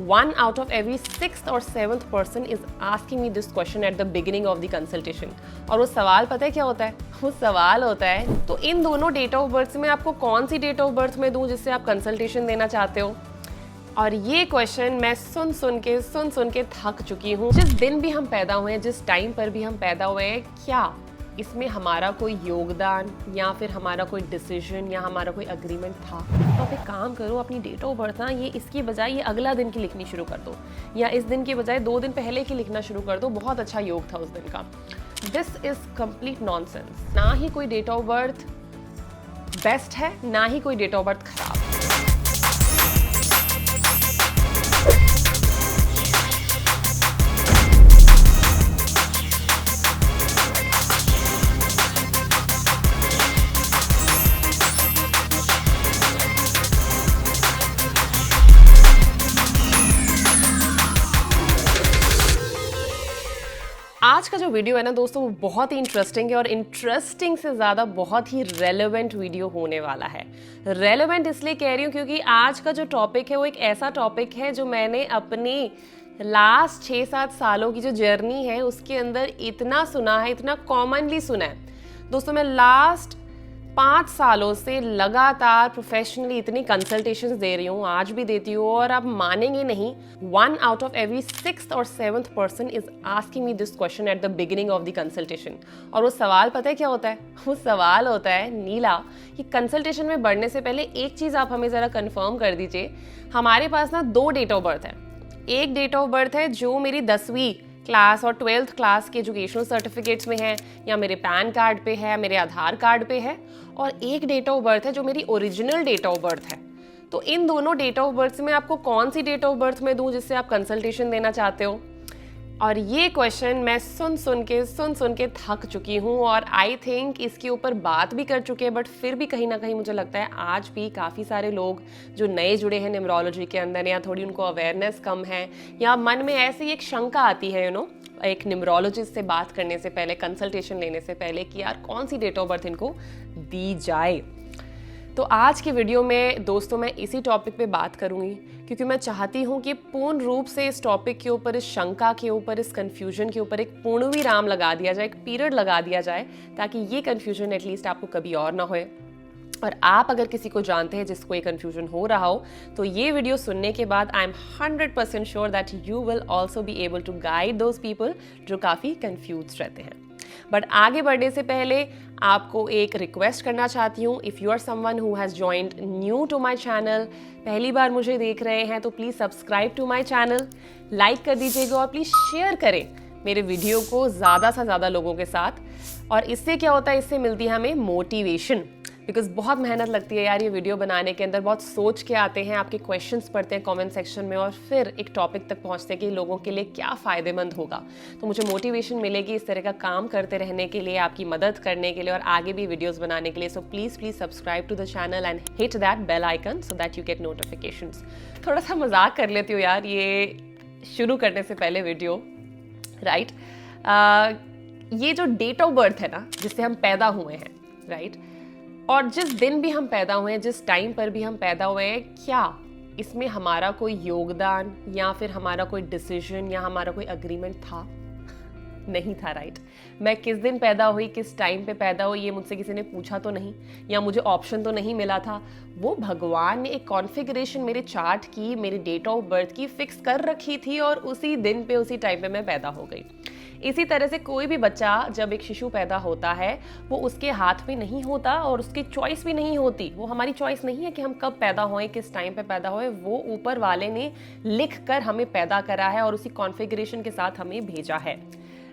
1 out of every 6th or 7th person is asking me this question at the beginning of the consultation. और वो सवाल पता है क्या होता है? वो सवाल होता है तो इन दोनों डेट ऑफ बर्थ में आपको कौन सी डेट ऑफ बर्थ में दूं जिससे आप कंसल्टेशन देना चाहते हो? और ये क्वेश्चन मैं सुन सुन के थक चुकी हूँ। जिस दिन भी हम पैदा हुए हैं, जिस टाइम पर भी हम पैदा हुए हैं, क्या इसमें हमारा कोई योगदान या फिर हमारा कोई डिसीजन या हमारा कोई अग्रीमेंट था? तो आप एक काम करो, अपनी डेट ऑफ बर्थ ना ये इसकी बजाय ये अगला दिन की लिखनी शुरू कर दो, या इस दिन की बजाय 2 दिन पहले की लिखना शुरू कर दो। बहुत अच्छा योग था उस दिन का। This is complete nonsense. ना ही कोई डेट ऑफ बर्थ बेस्ट है, ना ही कोई डेट ऑफ बर्थ खराब। आज का जो वीडियो है ना दोस्तों, वो बहुत ही इंटरेस्टिंग है और इंटरेस्टिंग से ज़्यादा बहुत ही रेलेवेंट वीडियो होने वाला है। रेलेवेंट इसलिए कह रही हूँ क्योंकि आज का जो टॉपिक है वो एक ऐसा टॉपिक है जो मैंने अपनी लास्ट 6-7 सालों की जो जर्नी है उसके अंदर इतना सुना है, इतना कॉमनली सुना है। दोस्तों मैं लास्ट 5 सालों से लगातार प्रोफेशनली इतनी कंसल्टेशंस दे रही हूँ, आज भी देती हूँ, और आप मानेंगे नहीं, 1 out of every 6th or 7th person is asking me this question at the beginning of the consultation. और वो सवाल पता है क्या होता है? वो सवाल होता है, नीला, कि कंसल्टेशन में बढ़ने से पहले एक चीज़ आप हमें ज़रा कंफर्म कर दीजिए। हमारे पास ना 2 डेट ऑफ बर्थ है। एक डेट ऑफ बर्थ है जो मेरी 10वीं क्लास और 12th क्लास के एजुकेशनल सर्टिफिकेट्स में है, या मेरे पैन कार्ड पे है, मेरे आधार कार्ड पे है, और एक डेट ऑफ बर्थ है जो मेरी ओरिजिनल डेट ऑफ बर्थ है। तो इन दोनों डेट ऑफ बर्थ में आपको कौन सी डेट ऑफ बर्थ में दूं जिससे आप कंसल्टेशन देना चाहते हो? और ये क्वेश्चन मैं सुन के थक चुकी हूँ, और आई थिंक इसके ऊपर बात भी कर चुके हैं, बट फिर भी कहीं ना कहीं मुझे लगता है आज भी काफ़ी सारे लोग जो नए जुड़े हैं न्यूमरोलॉजी के अंदर, या थोड़ी उनको अवेयरनेस कम है, या मन में ऐसी एक शंका आती है एक न्यूमरोलॉजिस्ट से बात करने से पहले, कंसल्टेशन लेने से पहले, कि यार कौन सी डेट ऑफ बर्थ इनको दी जाए। तो आज की वीडियो में दोस्तों मैं इसी टॉपिक पे बात करूंगी, क्योंकि मैं चाहती हूं कि पूर्ण रूप से इस टॉपिक के ऊपर, इस शंका के ऊपर, इस कन्फ्यूजन के ऊपर एक पूर्णविराम लगा दिया जाए, एक पीरियड लगा दिया जाए, ताकि ये कन्फ्यूजन एटलीस्ट आपको कभी और ना होए। और आप अगर किसी को जानते हैं जिसको ये कन्फ्यूजन हो रहा हो, तो ये वीडियो सुनने के बाद I am 100% sure that you will also be able to guide those people जो काफ़ी कन्फ्यूज रहते हैं। बट आगे बढ़ने से पहले आपको एक रिक्वेस्ट करना चाहती हूँ। If you are someone who has joined new to my channel, पहली बार मुझे देख रहे हैं, तो please subscribe to my channel, like कर दीजिएगा, और प्लीज़ शेयर करें मेरे वीडियो को ज़्यादा से ज़्यादा लोगों के साथ। और इससे क्या होता है, इससे मिलती है हमें मोटिवेशन, बिकॉज बहुत मेहनत लगती है यार ये वीडियो बनाने के अंदर। बहुत सोच के आते हैं, आपके क्वेश्चंस पढ़ते हैं कमेंट सेक्शन में, और फिर एक टॉपिक तक पहुंचते हैं कि लोगों के लिए क्या फ़ायदेमंद होगा। तो मुझे मोटिवेशन मिलेगी इस तरह का काम करते रहने के लिए, आपकी मदद करने के लिए, और आगे भी वीडियोज़ बनाने के लिए। So please subscribe to the channel and hit that bell icon so that you get notifications. थोड़ा सा मजाक कर लेती हूँ यार ये शुरू करने से पहले वीडियो, राइट? ये जो डेट ऑफ बर्थ है ना, जिससे हम पैदा हुए हैं, राइट, और जिस दिन भी हम पैदा हुए हैं, जिस टाइम पर भी हम पैदा हुए हैं, क्या इसमें हमारा कोई योगदान या फिर हमारा कोई डिसीजन या हमारा कोई अग्रीमेंट था? नहीं था, राइट? मैं किस दिन पैदा हुई, किस टाइम पे पैदा हुई, ये मुझसे किसी ने पूछा तो नहीं, या मुझे ऑप्शन तो नहीं मिला था। वो भगवान ने एक कॉन्फ़िगरेशन मेरे चार्ट की, मेरी डेट ऑफ बर्थ की फिक्स कर रखी थी, और उसी दिन पे, उसी टाइम पे मैं पैदा हो गई। इसी तरह से कोई भी बच्चा जब एक शिशु पैदा होता है, वो उसके हाथ में नहीं होता और उसकी चॉइस भी नहीं होती। वो हमारी चॉइस नहीं है कि हम कब पैदा होएं, किस टाइम पे पैदा होएं। वो ऊपर वाले ने लिख कर हमें पैदा करा है और उसी कॉन्फ़िगरेशन के साथ हमें भेजा है,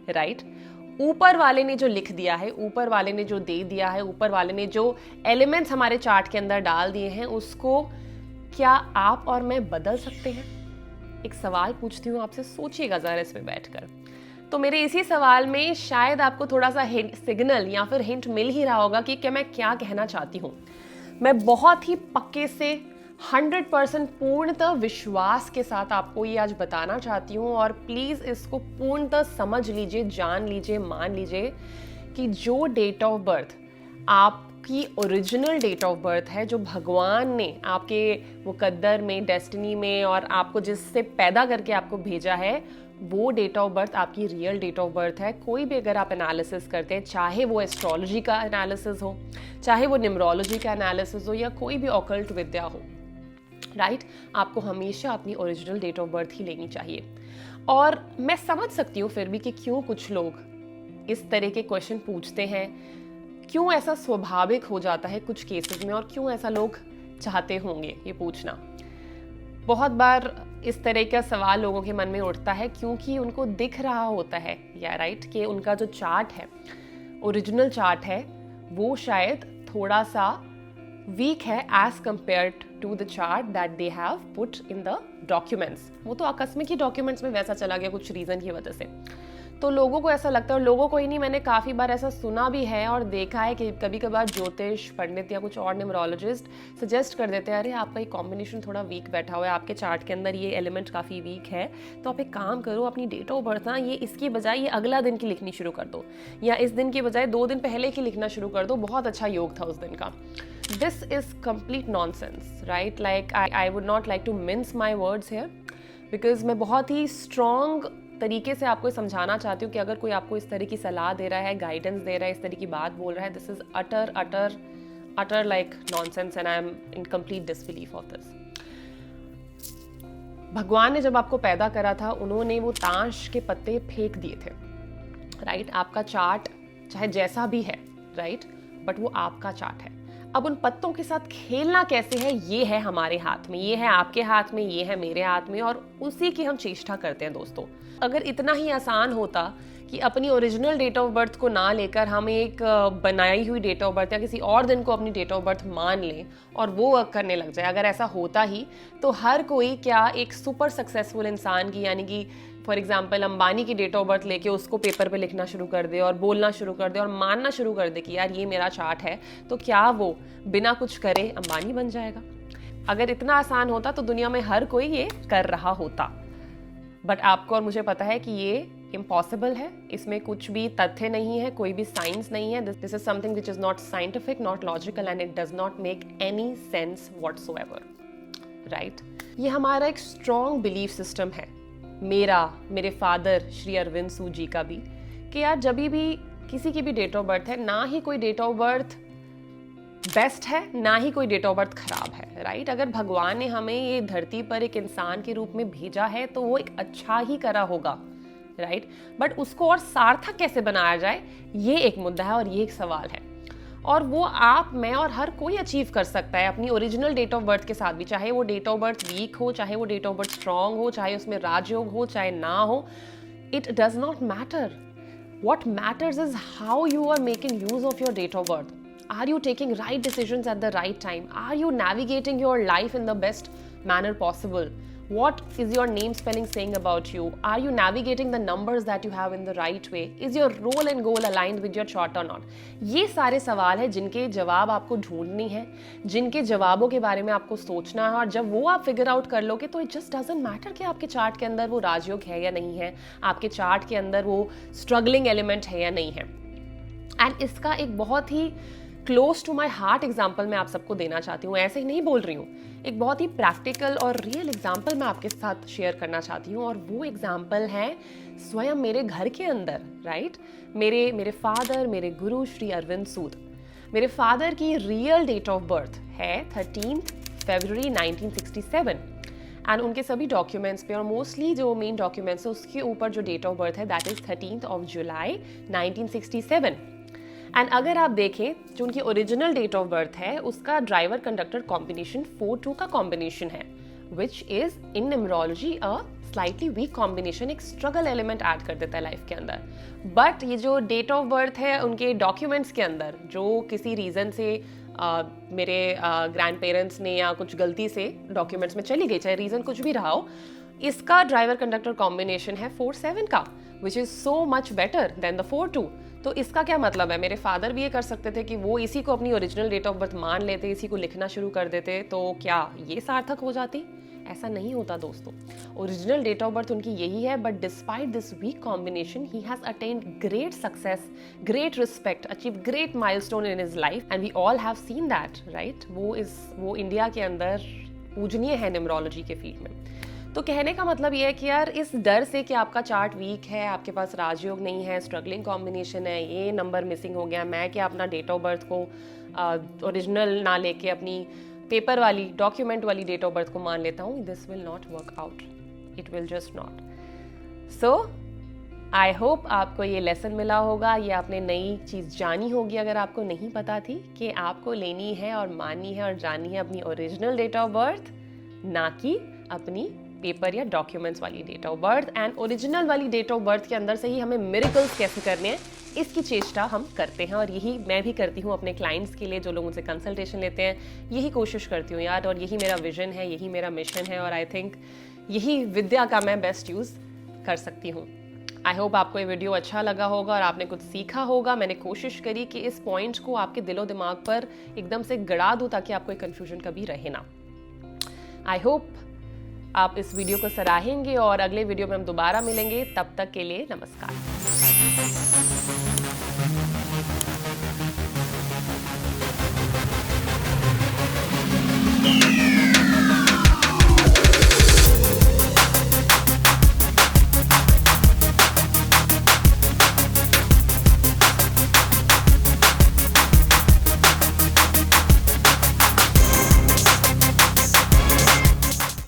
राइट? ऊपर वाले ने जो लिख दिया है, ऊपर वाले ने जो दे दिया है, ऊपर वाले ने जो एलिमेंट्स हमारे चार्ट के अंदर डाल दिए हैं, उसको क्या आप और मैं बदल सकते हैं? एक सवाल पूछती हूँ आपसे, सोचिएगा ज़रा इस पे बैठकर। तो मेरे इसी सवाल में शायद आपको थोड़ा सा सिग्नल या फिर हिंट मिल ही रहा होगा कि मैं क्या कहना चाहती हूँ। मैं बहुत ही पक्के से 100% पूर्णतः विश्वास के साथ आपको ये आज बताना चाहती हूँ, और प्लीज़ इसको पूर्णतः समझ लीजिए, जान लीजिए, मान लीजिए कि जो डेट ऑफ बर्थ आप आपकी ओरिजिनल डेट ऑफ बर्थ है, जो भगवान ने आपके मुकद्दर में, डेस्टिनी में और आपको जिससे पैदा करके आपको भेजा है, वो डेट ऑफ बर्थ आपकी रियल डेट ऑफ बर्थ है। कोई भी अगर आप एनालिसिस करते हैं, चाहे वो एस्ट्रोलॉजी का एनालिसिस हो, चाहे वो न्यूमरोलॉजी का एनालिसिस हो, या कोई भी ऑकल्ट विद्या हो, राइट, आपको हमेशा अपनी ओरिजिनल डेट ऑफ बर्थ ही लेनी चाहिए। और मैं समझ सकती हूँ फिर भी कि क्यों कुछ लोग इस तरह के क्वेश्चन पूछते हैं, क्यों ऐसा स्वाभाविक हो जाता है कुछ केसेस में, और क्यों ऐसा लोग चाहते होंगे ये पूछना। बहुत बार इस तरह का सवाल लोगों के मन में उठता है क्योंकि उनको दिख रहा होता है, या राइट, कि उनका जो चार्ट है, ओरिजिनल चार्ट है, वो शायद थोड़ा सा वीक है as compared to the chart that they have put in the documents. वो तो आकस्मिक ही डॉक्यूमेंट्स में वैसा चला गया कुछ रीज़न की वजह से। तो लोगों को ऐसा लगता है, और लोगों को ही नहीं, मैंने काफ़ी बार ऐसा सुना भी है और देखा है कि कभी कभार ज्योतिष पंडित या कुछ और न्यूमरोलॉजिस्ट सजेस्ट कर देते हैं, अरे आपका ये कॉम्बिनेशन थोड़ा वीक बैठा हुआ है, आपके चार्ट के अंदर ये एलिमेंट काफ़ी वीक है, तो आप एक काम करो, अपनी डेट ऑफ बर्थ ना ये इसकी बजाय ये अगला दिन की लिखनी शुरू कर दो, या इस दिन की बजाय 2 दिन पहले की लिखना शुरू कर दो, बहुत अच्छा योग था उस दिन का। This is complete nonsense, right? Like I would not like to mince my words here, because मैं बहुत ही strong तरीके से आपको समझाना चाहती हूँ कि अगर कोई आपको इस तरह की सलाह दे रहा है, गाइडेंस दे रहा है, इस तरह की बात बोल रहा है, this is utter like nonsense and I am in complete disbelief of this. भगवान ने जब आपको पैदा करा था, उन्होंने वो ताश के पत्ते फेंक दिए थे, राइट? आपका चार्ट चाहे जैसा भी है, राइट, बट वो आपका चार्ट है। अब उन पत्तों के साथ खेलना कैसे है, ये है हमारे हाथ में, ये है आपके हाथ में, ये है मेरे हाथ में, और उसी की हम चेष्टा करते हैं दोस्तों। अगर इतना ही आसान होता कि अपनी ओरिजिनल डेट ऑफ बर्थ को ना लेकर हम एक बनाई हुई डेट ऑफ बर्थ या किसी और दिन को अपनी डेट ऑफ बर्थ मान लें और वो वर्क करने लग जाए, अगर ऐसा होता ही तो हर कोई क्या एक सुपर सक्सेसफुल इंसान की, यानी कि फॉर एग्जाम्पल अंबानी की डेट ऑफ बर्थ लेके उसको पेपर पे लिखना शुरू कर दे और बोलना शुरू कर दे और मानना शुरू कर दे कि यार ये मेरा चार्ट है, तो क्या वो बिना कुछ करे अंबानी बन जाएगा? अगर इतना आसान होता तो दुनिया में हर कोई ये कर रहा होता, बट आपको और मुझे पता है कि ये इम्पॉसिबल है, इसमें कुछ भी तथ्य नहीं है, कोई भी साइंस नहीं है। This is something which is not scientific, not logical, and it does not make any sense whatsoever, right? ये हमारा एक स्ट्रॉन्ग बिलीफ सिस्टम है, मेरा, मेरे फादर श्री अरविंद सूद जी का भी, कि यार जब भी किसी की भी डेट ऑफ बर्थ है, ना ही कोई डेट ऑफ बर्थ बेस्ट है, ना ही कोई डेट ऑफ बर्थ खराब है, राइट? अगर भगवान ने हमें ये धरती पर एक इंसान के रूप में भेजा है तो वो एक अच्छा ही करा होगा, राइट? बट उसको और सार्थक कैसे बनाया जाए, ये एक मुद्दा है और ये एक सवाल है, और वो आप, मैं और हर कोई अचीव कर सकता है अपनी ओरिजिनल डेट ऑफ बर्थ के साथ भी, चाहे वो डेट ऑफ बर्थ वीक हो, चाहे वो डेट ऑफ बर्थ स्ट्रांग हो, चाहे उसमें राजयोग हो, चाहे ना हो, it does not matter. What matters is how you are making use of your date of birth. Are you taking right decisions at the right time? Are you navigating your life in the best manner possible? What is your name spelling saying about you? Are you navigating the numbers that you have in the right way? Is your role and goal aligned with your chart or not? ये सारे सवाल हैं जिनके जवाब आपको ढूंढनी है, जिनके जवाबों के बारे में आपको सोचना है, और जब वो आप फिगर आउट कर लोगे तो इट जस्ट डजंट मैटर कि आपके चार्ट के अंदर वो राजयोग है या नहीं है, आपके चार्ट के अंदर वो स्ट्रगलिंग एलिमेंट है या नहीं है। एंड इसका एक बहुत ही close to my heart example मैं आप सबको देना चाहती हूँ, ऐसे ही नहीं बोल रही हूँ, एक बहुत ही प्रैक्टिकल और रियल एग्जाम्पल मैं आपके साथ शेयर करना चाहती हूँ, और वो एग्जाम्पल है स्वयं मेरे घर के अंदर, राइट? मेरे फादर, मेरे गुरु श्री अरविंद सूद। मेरे फादर की रियल डेट ऑफ बर्थ है 13 फरवरी 1967, एंड उनके सभी डॉक्यूमेंट्स पे और मोस्टली जो मेन डॉक्यूमेंट्स है उसके ऊपर जो डेट ऑफ बर्थ है दैट इज 13 जुलाई 1967। एंड अगर आप देखें जो उनकी ओरिजिनल डेट ऑफ बर्थ है उसका ड्राइवर कंडक्टर कॉम्बिनेशन 4-2 का कॉम्बिनेशन है, which is in numerology a slightly weak combination, एक स्ट्रगल एलिमेंट ऐड कर देता है लाइफ के अंदर। बट ये जो डेट ऑफ बर्थ है उनके डॉक्यूमेंट्स के अंदर, जो किसी रीज़न से मेरे ग्रैंड पेरेंट्स ने या कुछ गलती से डॉक्यूमेंट्स में चली गई, चाहे रीज़न कुछ भी रहा हो, इसका ड्राइवर कंडक्टर कॉम्बिनेशन है 4-7 का, which is so much better than the 4-2। तो इसका क्या मतलब है? मेरे फादर भी ये कर सकते थे कि वो इसी को अपनी ओरिजिनल डेट ऑफ बर्थ मान लेते, इसी को लिखना शुरू कर देते, तो क्या ये सार्थक हो जाती? ऐसा नहीं होता दोस्तों। ओरिजिनल डेट ऑफ बर्थ उनकी यही है, but despite this weak combination he has attained great success, great respect, achieve great milestone in his life and we all have seen that, right. वो इंडिया के अंदर पूजनीय है न्यूमरोलॉजी के field में। तो कहने का मतलब ये है कि यार इस डर से कि आपका चार्ट वीक है, आपके पास राजयोग नहीं है, स्ट्रगलिंग कॉम्बिनेशन है, ये नंबर मिसिंग हो गया, मैं क्या अपना डेट ऑफ बर्थ को ओरिजिनल ना लेके अपनी पेपर वाली डॉक्यूमेंट वाली डेट ऑफ बर्थ को मान लेता हूँ, this will not work out, it will just not. So I hope आपको ये लेसन मिला होगा, ये आपने नई चीज़ जानी होगी अगर आपको नहीं पता थी कि आपको लेनी है और माननी है और जाननी है अपनी ओरिजिनल डेट ऑफ बर्थ, ना कि अपनी पेपर या डॉक्यूमेंट्स वाली date of birth. And original वाली डेट ऑफ बर्थ के अंदर से ही हमें मिरेकल्स कैसे करने हैं इसकी चेष्टा हम करते हैं, और यही मैं भी करती हूँ अपने क्लाइंट्स के लिए जो लोग मुझसे कंसल्टेशन लेते हैं, यही कोशिश करती हूँ यार, और यही मेरा विजन है, यही मेरा मिशन है, और आई थिंक यही विद्या का मैं बेस्ट यूज़ कर सकती हूँ। आई होप आपको ये वीडियो अच्छा लगा होगा और आपने कुछ सीखा होगा। मैंने कोशिश करी कि इस पॉइंट्स को आपके दिलो दिमाग पर एकदम से गड़ा दूँ ताकि आपको कन्फ्यूजन कभी रहे ना। आई होप आप इस वीडियो को सराहेंगे और अगले वीडियो में हम दोबारा मिलेंगे। तब तक के लिए नमस्कार।